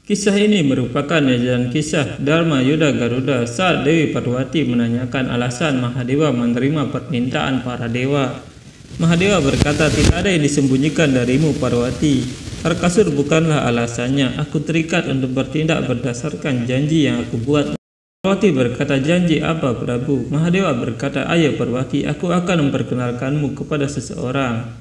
Kisah ini merupakan jalan kisah Dharma Yuddha Garuda saat Dewi Parwati menanyakan alasan Mahadewa menerima permintaan para dewa. Mahadewa berkata, tidak ada yang disembunyikan darimu Parwati. Arkasur bukanlah alasannya, aku terikat untuk bertindak berdasarkan janji yang aku buat. Parwati berkata, janji apa Prabu? Mahadewa berkata, ayo Parwati, aku akan memperkenalkanmu kepada seseorang.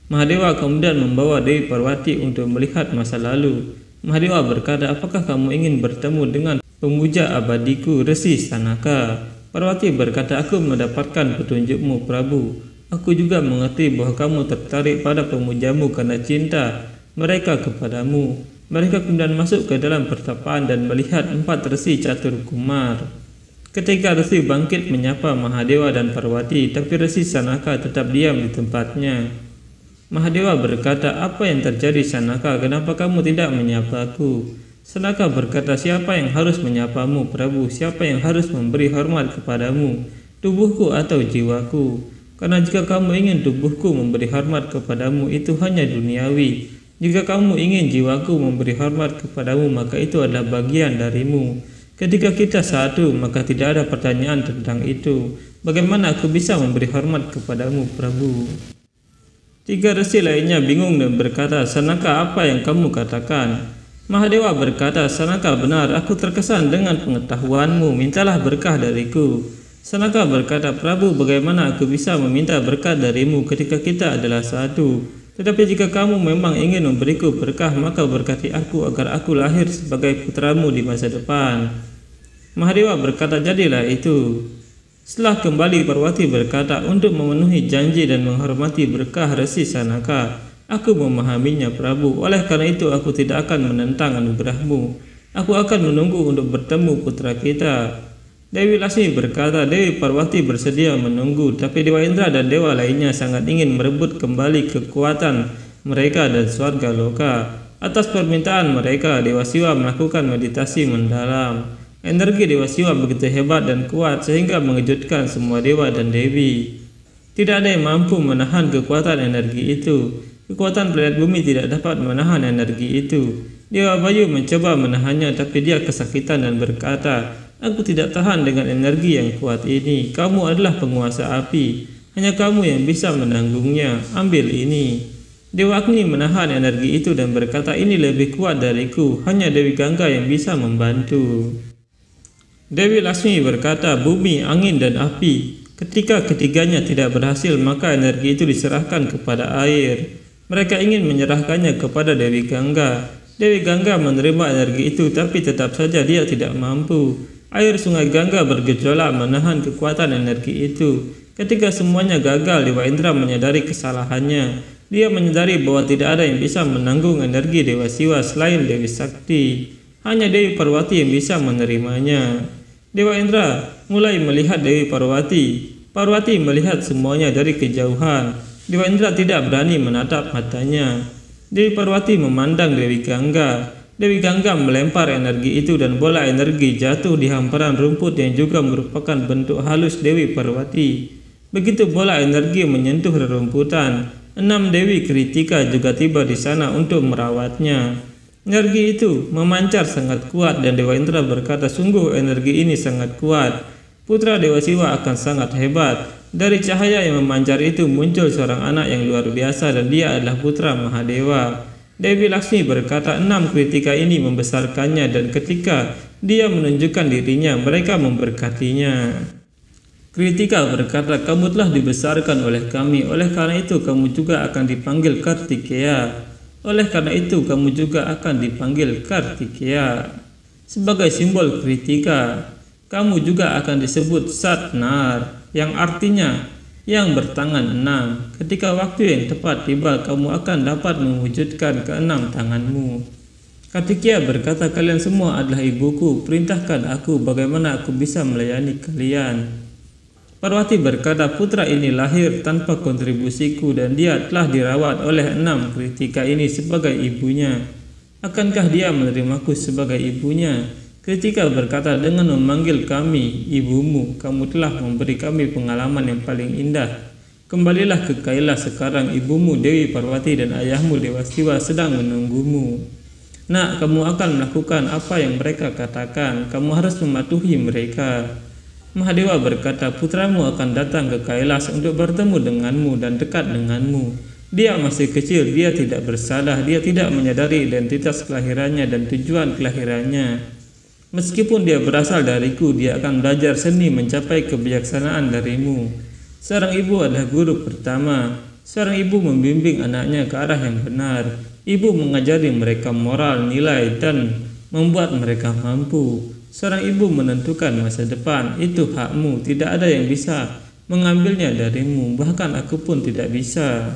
Mahadewa kemudian membawa Dewi Parwati untuk melihat masa lalu. Mahadewa berkata, apakah kamu ingin bertemu dengan pemuja abadiku Resi Sanaka? Parwati berkata, aku mendapatkan petunjukmu Prabu. Aku juga mengerti bahwa kamu tertarik pada pemujamu karena cinta mereka kepadamu. Mereka kemudian masuk ke dalam pertapaan dan melihat 4 resi catur kumar. Ketika resi bangkit menyapa Mahadewa dan Parwati, tapi Resi Sanaka tetap diam di tempatnya. Mahadewa berkata, apa yang terjadi Sanaka? Kenapa kamu tidak menyapaku? Sanaka berkata, siapa yang harus menyapamu Prabu? Siapa yang harus memberi hormat kepadamu? Tubuhku atau jiwaku? Karena jika kamu ingin tubuhku memberi hormat kepadamu, itu hanya duniawi. Jika kamu ingin jiwaku memberi hormat kepadamu, maka itu adalah bagian darimu. Ketika kita satu, maka tidak ada pertanyaan tentang itu. Bagaimana aku bisa memberi hormat kepadamu Prabu? 3 resi lainnya bingung dan berkata, Sanaka, apa yang kamu katakan? Mahadewa berkata, Sanaka, benar, aku terkesan dengan pengetahuanmu, mintalah berkah dariku. Sanaka berkata, Prabu, bagaimana aku bisa meminta berkah darimu ketika kita adalah satu? Tetapi jika kamu memang ingin memberiku berkah, maka berkati aku agar aku lahir sebagai putramu di masa depan. Mahadewa berkata, jadilah itu. Setelah kembali, Parwati berkata, untuk memenuhi janji dan menghormati berkah Resi Sanaka, aku memahaminya Prabu. Oleh karena itu aku tidak akan menentang anugerahmu. Aku akan menunggu untuk bertemu putra kita. Dewi Lasmi berkata, Dewi Parwati bersedia menunggu, tapi Dewa Indra dan dewa lainnya sangat ingin merebut kembali kekuatan mereka dan swarga loka. Atas permintaan mereka, Dewa Siwa melakukan meditasi mendalam. Energi Dewa Siwa begitu hebat dan kuat sehingga mengejutkan semua dewa dan dewi. Tidak ada yang mampu menahan kekuatan energi itu. Kekuatan planet bumi tidak dapat menahan energi itu. Dewa Bayu mencoba menahannya, tapi dia kesakitan dan berkata, aku tidak tahan dengan energi yang kuat ini. Kamu adalah penguasa api. Hanya kamu yang bisa menanggungnya. Ambil ini. Dewa Agni menahan energi itu dan berkata, ini lebih kuat dariku. Hanya Dewi Gangga yang bisa membantu. Dewi Lasmi berkata, bumi, angin, dan api. Ketika ketiganya tidak berhasil, maka energi itu diserahkan kepada air. Mereka ingin menyerahkannya kepada Dewi Gangga. Dewi Gangga menerima energi itu, tapi tetap saja dia tidak mampu. Air sungai Gangga bergejolak menahan kekuatan energi itu. Ketika semuanya gagal, Dewa Indra menyadari kesalahannya. Dia menyadari bahwa tidak ada yang bisa menanggung energi Dewa Siwa selain Dewi Sakti. Hanya Dewi Parwati yang bisa menerimanya. Dewa Indra mulai melihat Dewi Parwati. Parwati melihat semuanya dari kejauhan. Dewa Indra tidak berani menatap matanya. Dewi Parwati memandang Dewi Gangga. Dewi Gangga melempar energi itu dan bola energi jatuh di hamparan rumput yang juga merupakan bentuk halus Dewi Parwati. Begitu bola energi menyentuh rerumputan, 6 Dewi Kritika juga tiba di sana untuk merawatnya. Energi itu memancar sangat kuat dan Dewa Indra berkata, sungguh energi ini sangat kuat. Putra Dewa Siwa akan sangat hebat. Dari cahaya yang memancar itu muncul seorang anak yang luar biasa dan dia adalah putra Mahadewa. Dewi Laksmi berkata, 6 Kritika ini membesarkannya dan ketika dia menunjukkan dirinya, mereka memberkatinya. Kritika berkata, kamu telah dibesarkan oleh kami, oleh karena itu kamu juga akan dipanggil Kartikeya. Oleh karena itu kamu juga akan dipanggil Kartikeya. Sebagai simbol Kritika, kamu juga akan disebut Satnar, yang artinya yang bertangan 6. Ketika waktu yang tepat tiba, kamu akan dapat mewujudkan ke-6 tanganmu. Kartikeya berkata, kalian semua adalah ibuku, perintahkan aku bagaimana aku bisa melayani kalian. Parwati berkata, putra ini lahir tanpa kontribusiku dan dia telah dirawat oleh 6 Kritika ini sebagai ibunya. Akankah dia menerimaku sebagai ibunya? Kritika berkata, dengan memanggil kami ibumu, kamu telah memberi kami pengalaman yang paling indah. Kembalilah ke Kailas sekarang, ibumu Dewi Parwati dan ayahmu Dewa Siwa sedang menunggumu. Nak, kamu akan melakukan apa yang mereka katakan, kamu harus mematuhi mereka. Mahadewa berkata, putramu akan datang ke Kailas untuk bertemu denganmu dan dekat denganmu. Dia masih kecil, dia tidak bersalah, dia tidak menyadari identitas kelahirannya dan tujuan kelahirannya. Meskipun dia berasal dariku, dia akan belajar seni mencapai kebijaksanaan darimu. Seorang ibu adalah guru pertama. Seorang ibu membimbing anaknya ke arah yang benar. Ibu mengajari mereka moral, nilai, dan membuat mereka mampu. Seorang ibu menentukan masa depan. Itu hakmu, tidak ada yang bisa mengambilnya darimu, bahkan aku pun tidak bisa.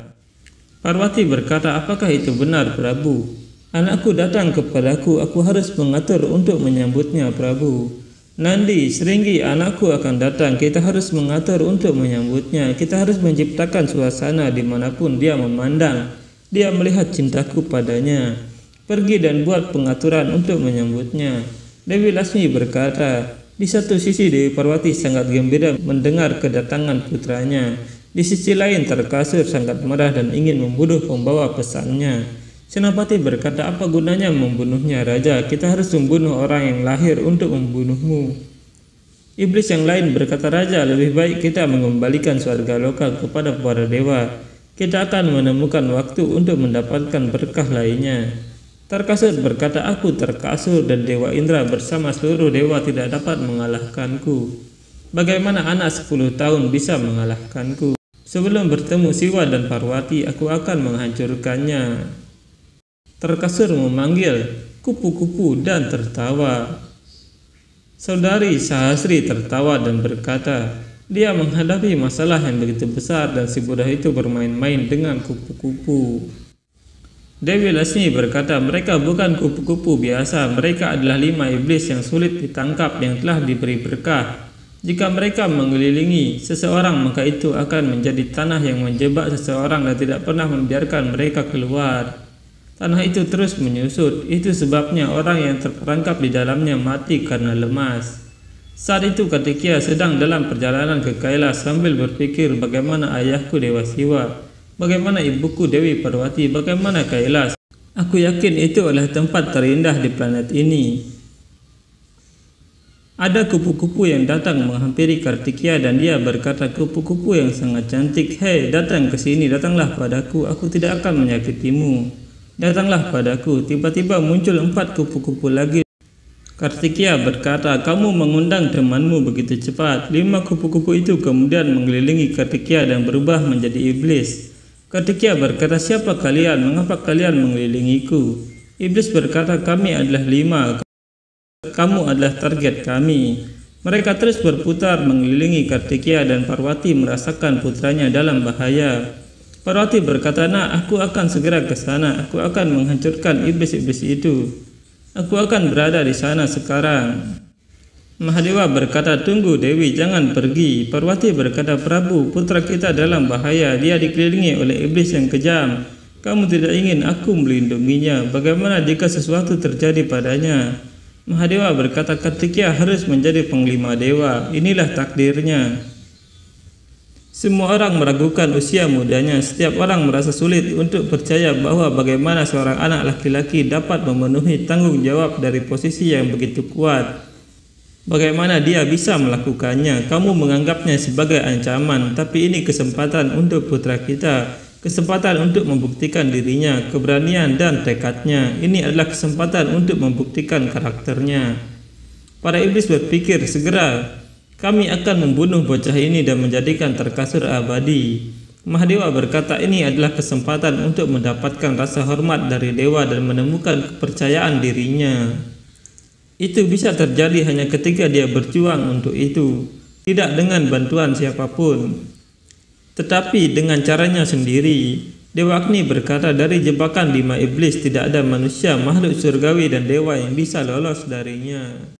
Parwati berkata, apakah itu benar, Prabu? Anakku datang kepadaku, aku harus mengatur untuk menyambutnya, Prabu. Nandi, Sringgi, anakku akan datang, kita harus mengatur untuk menyambutnya. Kita harus menciptakan suasana dimanapun dia memandang. Dia melihat cintaku padanya. Pergi dan buat pengaturan untuk menyambutnya. Dewi Lasmi berkata, di satu sisi Dewi Parwati sangat gembira mendengar kedatangan putranya. Di sisi lain Tarkasur sangat marah dan ingin membunuh pembawa pesannya. Senapati berkata, apa gunanya membunuhnya, Raja? Kita harus membunuh orang yang lahir untuk membunuhmu. Iblis yang lain berkata, Raja, lebih baik kita mengembalikan surga lokal kepada para dewa. Kita akan menemukan waktu untuk mendapatkan berkah lainnya. Tarkasur berkata, aku Tarkasur dan Dewa Indra bersama seluruh dewa tidak dapat mengalahkanku. Bagaimana anak 10 tahun bisa mengalahkanku? Sebelum bertemu Siwa dan Parwati, aku akan menghancurkannya. Tarkasur memanggil kupu-kupu dan tertawa. Saudari Sahasri tertawa dan berkata, dia menghadapi masalah yang begitu besar dan si budak itu bermain-main dengan kupu-kupu. Dewi Lasmi berkata, mereka bukan kupu-kupu biasa, mereka adalah 5 iblis yang sulit ditangkap yang telah diberi berkah. Jika mereka mengelilingi seseorang, maka itu akan menjadi tanah yang menjebak seseorang dan tidak pernah membiarkan mereka keluar. Tanah itu terus menyusut, itu sebabnya orang yang terperangkap di dalamnya mati karena lemas. Saat itu Kartikeya sedang dalam perjalanan ke Kailas sambil berpikir bagaimana ayahku Dewa Siwa, bagaimana ibuku Dewi Parwati, bagaimana Kailas. Aku yakin itu adalah tempat terindah di planet ini. Ada kupu-kupu yang datang menghampiri Kartikeya dan dia berkata, kupu-kupu yang sangat cantik, hei datang ke sini, datanglah padaku, aku tidak akan menyakitimu. Datanglah padaku. Tiba-tiba muncul 4 kupu-kupu lagi. Kartikeya berkata, kamu mengundang temanmu begitu cepat. 5 kupu-kupu itu kemudian mengelilingi Kartikeya dan berubah menjadi iblis. Kartikeya berkata, siapa kalian? Mengapa kalian mengelilingiku? Iblis berkata, kami adalah 5. Kamu adalah target kami. Mereka terus berputar mengelilingi Kartikeya dan Parwati merasakan putranya dalam bahaya. Parwati berkata, nah, aku akan segera ke sana. Aku akan menghancurkan iblis-iblis itu. Aku akan berada di sana sekarang. Mahadewa berkata, tunggu Dewi, jangan pergi. Parwati berkata, Prabu, putra kita dalam bahaya. Dia dikelilingi oleh iblis yang kejam. Kamu tidak ingin aku melindunginya. Bagaimana jika sesuatu terjadi padanya? Mahadewa berkata, Kartikeya harus menjadi panglima dewa. Inilah takdirnya. Semua orang meragukan usia mudanya. Setiap orang merasa sulit untuk percaya bahwa bagaimana seorang anak laki-laki dapat memenuhi tanggung jawab dari posisi yang begitu kuat. Bagaimana dia bisa melakukannya? Kamu menganggapnya sebagai ancaman, tapi ini kesempatan untuk putra kita. Kesempatan untuk membuktikan dirinya, keberanian dan tekadnya. Ini adalah kesempatan untuk membuktikan karakternya. Para iblis berpikir, segera kami akan membunuh bocah ini dan menjadikan Tarkasur abadi. Mahadewa berkata, ini adalah kesempatan untuk mendapatkan rasa hormat dari dewa dan menemukan kepercayaan dirinya. Itu bisa terjadi hanya ketika dia berjuang untuk itu, tidak dengan bantuan siapapun, tetapi dengan caranya sendiri. Dewa Agni berkata, dari jebakan 5 iblis tidak ada manusia, makhluk surgawi dan dewa yang bisa lolos darinya.